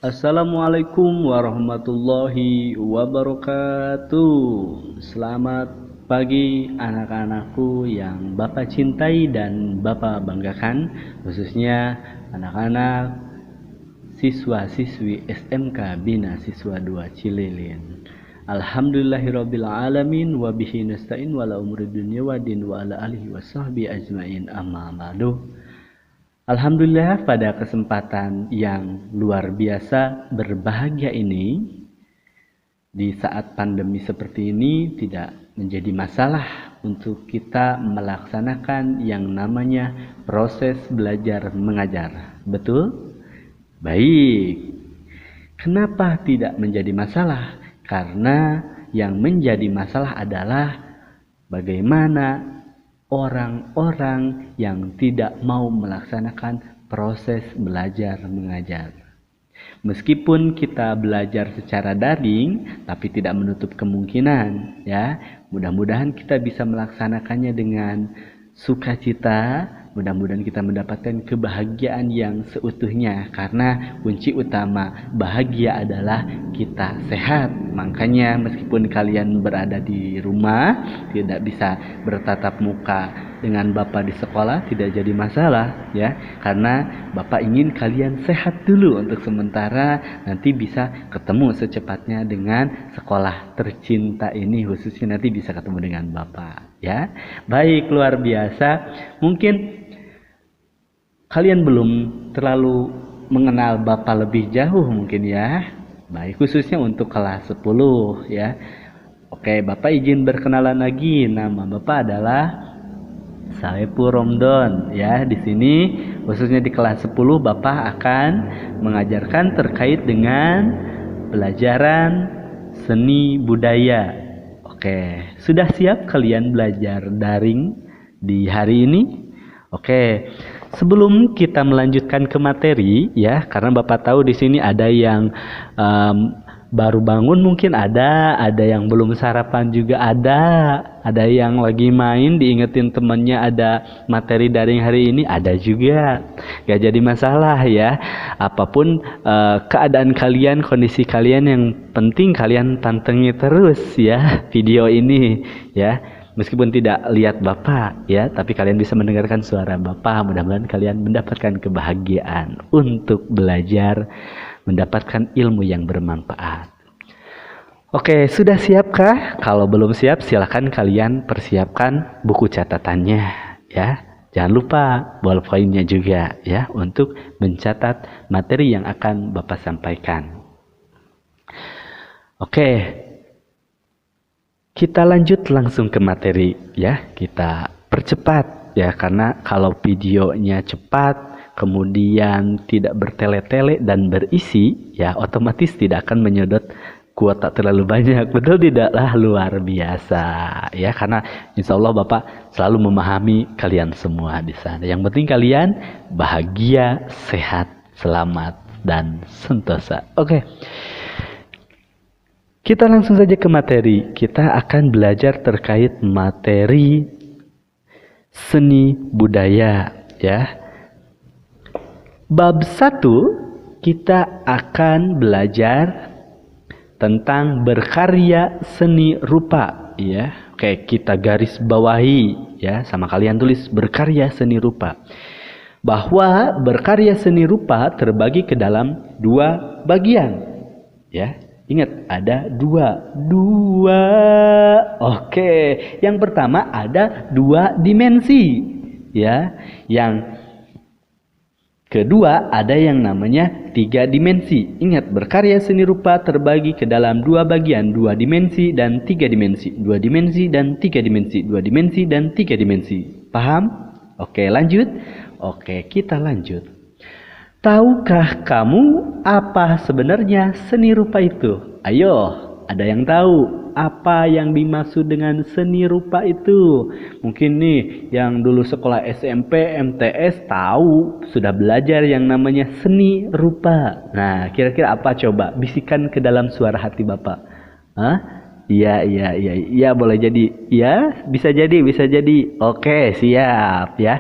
Assalamualaikum warahmatullahi wabarakatuh. Selamat pagi anak-anakku yang Bapak cintai dan Bapak banggakan, khususnya anak-anak siswa-siswi SMK Bina Siswa 2 Cililin. Alhamdulillahirabbil alamin wa bihi nasta'in wa la umuri dunya wa din wa ala alihi washabbi ajmain amma ba'du. Alhamdulillah, pada kesempatan yang luar biasa berbahagia ini, di saat pandemi seperti ini tidak menjadi masalah untuk kita melaksanakan yang namanya proses belajar mengajar. Betul? Baik. Kenapa tidak menjadi masalah? Karena yang menjadi masalah adalah bagaimana orang-orang yang tidak mau melaksanakan proses belajar mengajar. Meskipun kita belajar secara daring, tapi tidak menutup kemungkinan, ya. Mudah-mudahan kita bisa melaksanakannya dengan sukacita. Mudah-mudahan kita mendapatkan kebahagiaan yang seutuhnya, karena kunci utama bahagia adalah kita sehat. Makanya meskipun kalian berada di rumah, tidak bisa bertatap muka dengan Bapak di sekolah, tidak jadi masalah, ya, karena Bapak ingin kalian sehat dulu untuk sementara, nanti bisa ketemu secepatnya dengan sekolah tercinta ini, khususnya nanti bisa ketemu dengan Bapak, ya. Baik, luar biasa. Mungkin kalian belum terlalu mengenal Bapak lebih jauh mungkin, ya. Baik, khususnya untuk kelas 10, ya. Oke, Bapak izin berkenalan lagi. Nama Bapak adalah Saiful Romdon, ya. Di sini khususnya di kelas 10 Bapak akan mengajarkan terkait dengan pelajaran seni budaya. Oke, sudah siap kalian belajar daring di hari ini? Oke. Sebelum kita melanjutkan ke materi, ya, karena Bapak tahu di sini ada yang baru bangun mungkin ada yang belum sarapan juga ada yang lagi main diingetin temannya ada materi daring hari ini, ada juga. Gak jadi masalah, ya. Apapun keadaan kalian, kondisi kalian, yang penting kalian pantengin terus, ya, video ini, ya. Meskipun tidak lihat Bapak, ya, tapi kalian bisa mendengarkan suara Bapak. Mudah-mudahan kalian mendapatkan kebahagiaan untuk belajar, mendapatkan ilmu yang bermanfaat. Oke, sudah siapkah? Kalau belum siap, silakan kalian persiapkan buku catatannya, ya. Jangan lupa ballpointnya juga, ya, untuk mencatat materi yang akan Bapak sampaikan. Oke. Kita lanjut langsung ke materi, ya. Kita percepat, ya, karena kalau videonya cepat kemudian tidak bertele-tele dan berisi, ya, otomatis tidak akan menyedot kuota terlalu banyak. Betul tidaklah? Luar biasa, ya, karena insya Allah Bapak selalu memahami kalian semua di sana. Yang penting kalian bahagia, sehat, selamat, dan sentosa. Oke. Kita langsung saja ke materi. Kita akan belajar terkait materi seni budaya, ya. Bab 1 kita akan belajar tentang berkarya seni rupa, ya. Oke, kita garis bawahi, ya, sama kalian tulis berkarya seni rupa. Bahwa berkarya seni rupa terbagi ke dalam 2 bagian, ya. Ingat, ada dua. Oke, yang pertama ada 2 dimensi, ya. Yang kedua ada yang namanya 3 dimensi. Ingat, berkarya seni rupa terbagi ke dalam 2 bagian, 2 dimensi dan 3 dimensi. 2 dimensi dan 3 dimensi. 2 dimensi dan 3 dimensi. Paham? Oke, lanjut. Oke, kita lanjut. Tahukah kamu apa sebenarnya seni rupa itu? Ayo, ada yang tahu apa yang dimaksud dengan seni rupa itu? Mungkin nih yang dulu sekolah SMP, MTS tahu, sudah belajar yang namanya seni rupa. Nah, kira-kira apa coba? Bisikan ke dalam suara hati Bapak. Hah? Iya, boleh jadi. Ya, bisa jadi. Oke, siap, ya.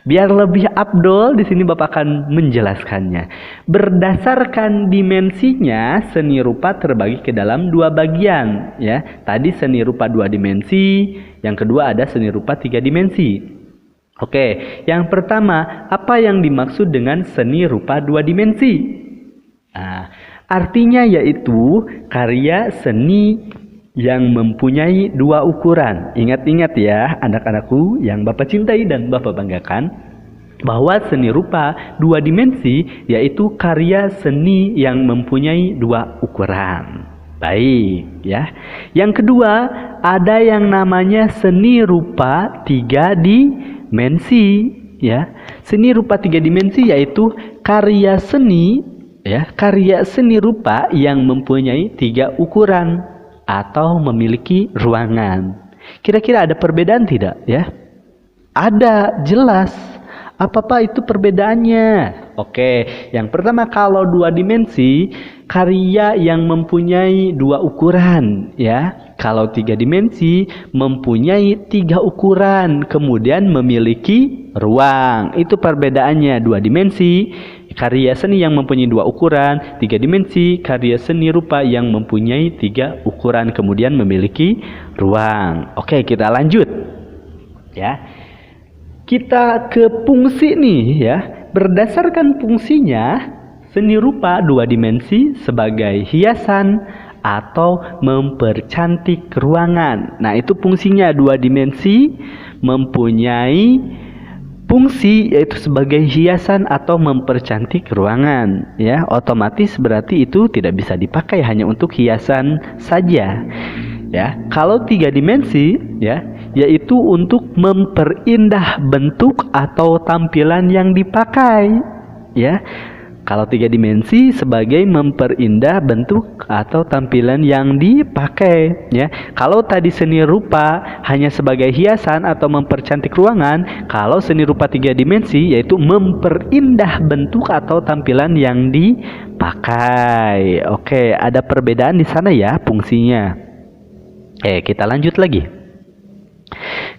Biar lebih abdol, di sini Bapak akan menjelaskannya. Berdasarkan dimensinya, seni rupa terbagi ke dalam dua bagian. Ya, tadi seni rupa 2 dimensi, yang kedua ada seni rupa 3 dimensi. Oke, yang pertama, apa yang dimaksud dengan seni rupa 2 dimensi? Nah, artinya yaitu karya seni yang mempunyai 2 ukuran. Ingat-ingat ya anak-anakku yang Bapak cintai dan Bapak banggakan, bahwa seni rupa 2 dimensi yaitu karya seni yang mempunyai 2 ukuran. Baik ya. Yang kedua, ada yang namanya seni rupa 3 dimensi ya. Seni rupa 3 dimensi yaitu karya seni rupa yang mempunyai 3 ukuran atau memiliki ruangan. Kira-kira ada perbedaan tidak ya? Ada, jelas. Apa itu perbedaannya? Oke, yang pertama kalau 2 dimensi, karya yang mempunyai 2 ukuran ya. Kalau 3 dimensi mempunyai 3 ukuran, kemudian memiliki ruang. Itu perbedaannya. 2 dimensi karya seni yang mempunyai 2 ukuran, 3 dimensi karya seni rupa yang mempunyai 3 ukuran kemudian memiliki ruang. Oke, kita lanjut ya. Kita ke fungsi nih ya. Berdasarkan fungsinya, seni rupa 2 dimensi sebagai hiasan atau mempercantik ruangan. Nah, itu fungsinya. 2 dimensi mempunyai fungsi yaitu sebagai hiasan atau mempercantik ruangan ya. Otomatis berarti itu tidak bisa dipakai hanya untuk hiasan saja ya. Kalau 3 dimensi ya, yaitu untuk memperindah bentuk atau tampilan yang dipakai ya. Kalau 3 dimensi sebagai memperindah bentuk atau tampilan yang dipakai ya. Kalau tadi seni rupa hanya sebagai hiasan atau mempercantik ruangan, kalau seni rupa 3 dimensi yaitu memperindah bentuk atau tampilan yang dipakai. Oke, ada perbedaan di sana ya fungsinya. Kita lanjut lagi.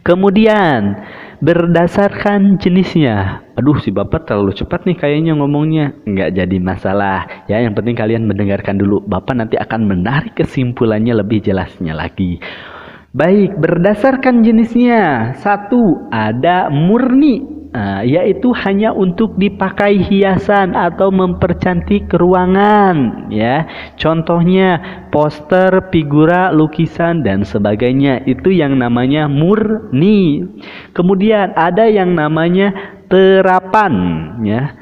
Kemudian berdasarkan jenisnya. Aduh, si Bapak terlalu cepat nih kayaknya ngomongnya. Nggak jadi masalah ya, yang penting kalian mendengarkan dulu. Bapak nanti akan menarik kesimpulannya lebih jelasnya lagi. Baik, berdasarkan jenisnya. 1, ada murni, yaitu hanya untuk dipakai hiasan atau mempercantik ruangan ya. Contohnya poster, figura, lukisan dan sebagainya. Itu yang namanya murni. Kemudian ada yang namanya terapan ya.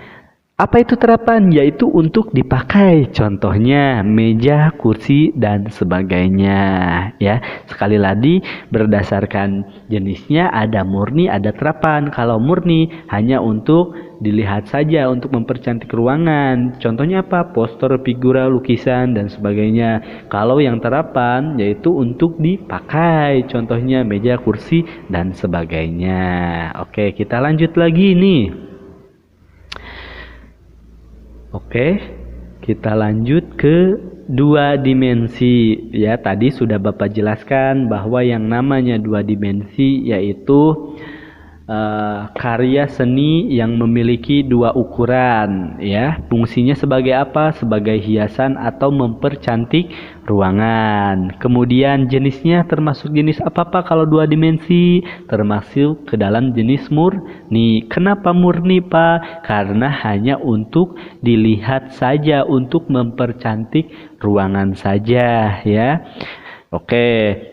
Apa itu terapan? Yaitu untuk dipakai, contohnya meja, kursi, dan sebagainya ya. Sekali lagi, berdasarkan jenisnya ada murni, ada terapan. Kalau murni hanya untuk dilihat saja, untuk mempercantik ruangan. Contohnya apa? Poster, figura, lukisan, dan sebagainya. Kalau yang terapan yaitu untuk dipakai, contohnya meja, kursi, dan sebagainya. Oke, kita lanjut lagi nih. Oke, kita lanjut ke 2 dimensi ya. Tadi sudah Bapak jelaskan bahwa yang namanya 2 dimensi yaitu karya seni yang memiliki 2 ukuran ya. Fungsinya sebagai apa? Sebagai hiasan atau mempercantik ruangan. Kemudian jenisnya termasuk jenis apa kalau 2 dimensi? Termasuk ke dalam jenis murni. Kenapa murni, Pak? Karena hanya untuk dilihat saja, untuk mempercantik ruangan saja ya. Oke.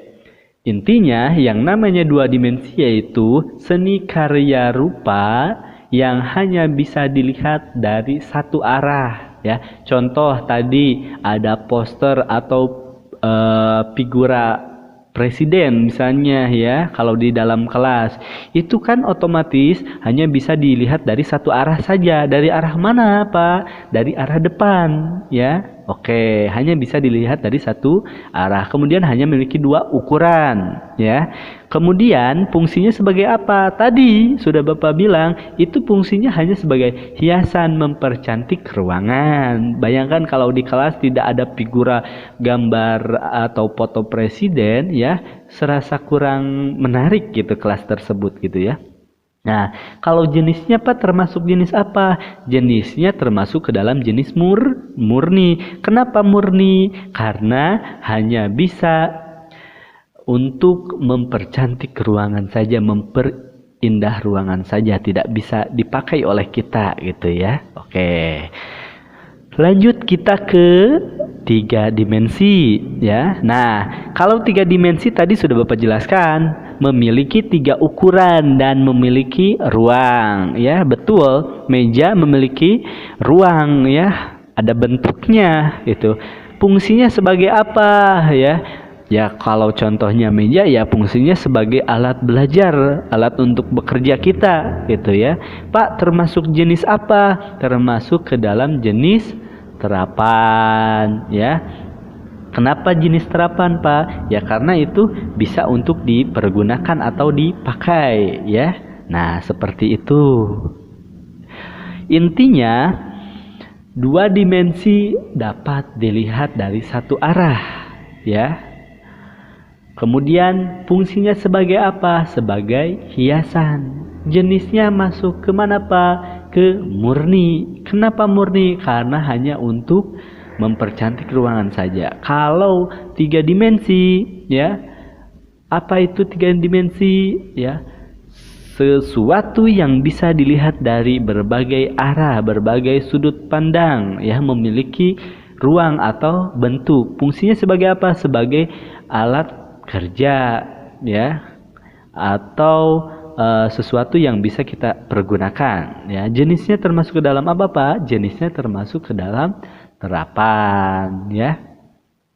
Intinya yang namanya 2 dimensi yaitu seni karya rupa yang hanya bisa dilihat dari satu arah ya. Contoh tadi ada poster atau figura presiden misalnya ya, kalau di dalam kelas itu kan otomatis hanya bisa dilihat dari satu arah saja. Dari arah mana, Pak? Dari arah depan ya. Oke, hanya bisa dilihat dari satu arah. Kemudian hanya memiliki 2 ukuran ya. Kemudian fungsinya sebagai apa? Tadi sudah Bapak bilang, itu fungsinya hanya sebagai hiasan, mempercantik ruangan. Bayangkan kalau di kelas tidak ada figura gambar atau foto presiden ya, serasa kurang menarik gitu kelas tersebut gitu ya. Nah, kalau jenisnya Pak termasuk jenis apa? Jenisnya termasuk ke dalam jenis murni. Kenapa murni? Karena hanya bisa untuk mempercantik ruangan saja, memperindah ruangan saja, tidak bisa dipakai oleh kita gitu ya. Oke. Lanjut kita ke 3 dimensi ya. Nah, kalau 3 dimensi tadi sudah Bapak jelaskan, memiliki 3 ukuran dan memiliki ruang ya. Betul, meja memiliki ruang ya, ada bentuknya gitu. Fungsinya sebagai apa ya? Ya kalau contohnya meja ya fungsinya sebagai alat belajar, alat untuk bekerja kita gitu ya. Pak, termasuk jenis apa? Termasuk ke dalam jenis terapan ya. Kenapa jenis terapan Pak? Ya karena itu bisa untuk dipergunakan atau dipakai ya. Nah seperti itu. Intinya 2 dimensi dapat dilihat dari satu arah ya. Kemudian fungsinya sebagai apa? Sebagai hiasan. Jenisnya masuk ke mana Pak? Ke murni. Kenapa murni? Karena hanya untuk mempercantik ruangan saja. Kalau 3 dimensi ya, apa itu 3 dimensi ya? Sesuatu yang bisa dilihat dari berbagai arah, berbagai sudut pandang ya, memiliki ruang atau bentuk. Fungsinya sebagai apa? Sebagai alat kerja ya, atau sesuatu yang bisa kita pergunakan ya. Jenisnya termasuk ke dalam apa Pak? Jenisnya termasuk ke dalam terapan ya.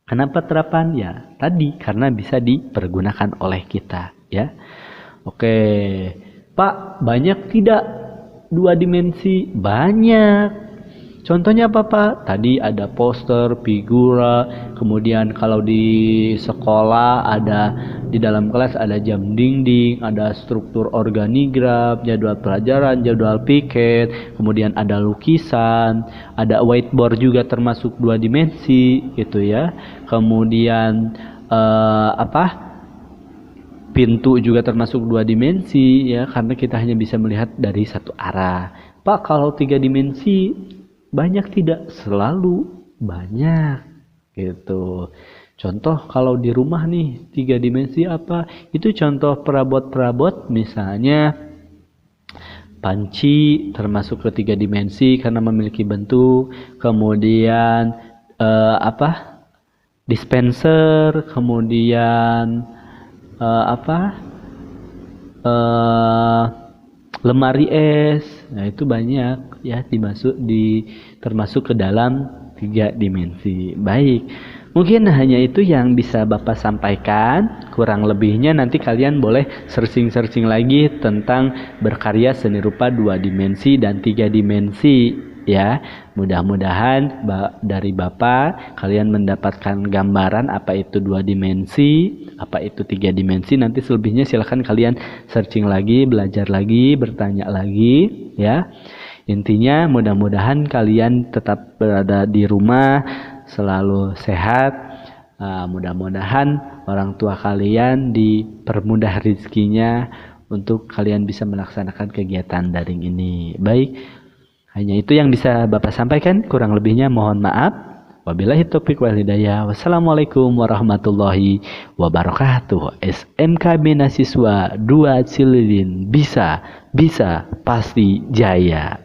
Kenapa terapan? Ya tadi karena bisa dipergunakan oleh kita ya. Oke Pak, banyak tidak 2 dimensi? Banyak. Contohnya apa Pak? Tadi ada poster, figura, kemudian kalau di sekolah ada, di dalam kelas ada jam dinding, ada struktur organigram, jadwal pelajaran, jadwal piket, kemudian ada lukisan, ada whiteboard juga termasuk 2 dimensi gitu ya. Kemudian pintu juga termasuk 2 dimensi ya, karena kita hanya bisa melihat dari satu arah. Pak, kalau 3 dimensi banyak tidak? Selalu banyak gitu. Contoh kalau di rumah nih 3 dimensi apa? Itu contoh perabot-perabot, misalnya panci termasuk ke 3 dimensi karena memiliki bentuk. Kemudian dispenser, kemudian lemari es. Nah itu banyak ya, termasuk ke dalam 3 dimensi. Baik, mungkin hanya itu yang bisa Bapak sampaikan. Kurang lebihnya nanti kalian boleh searching lagi tentang berkarya seni rupa 2 dimensi dan 3 dimensi ya. Mudah-mudahan dari Bapak kalian mendapatkan gambaran apa itu 2 dimensi, apa itu 3 dimensi. Nanti selebihnya silahkan kalian searching lagi, belajar lagi, bertanya lagi ya. Intinya mudah-mudahan kalian tetap berada di rumah, selalu sehat. Mudah-mudahan orang tua kalian dipermudah rezekinya untuk kalian bisa melaksanakan kegiatan daring ini. Baik, hanya itu yang bisa Bapak sampaikan, kurang lebihnya mohon maaf. Wabillahi taufiq wal hidayah. Wassalamualaikum warahmatullahi wabarakatuh. SMK Bina Siswa 2 Cililin, bisa pasti jaya.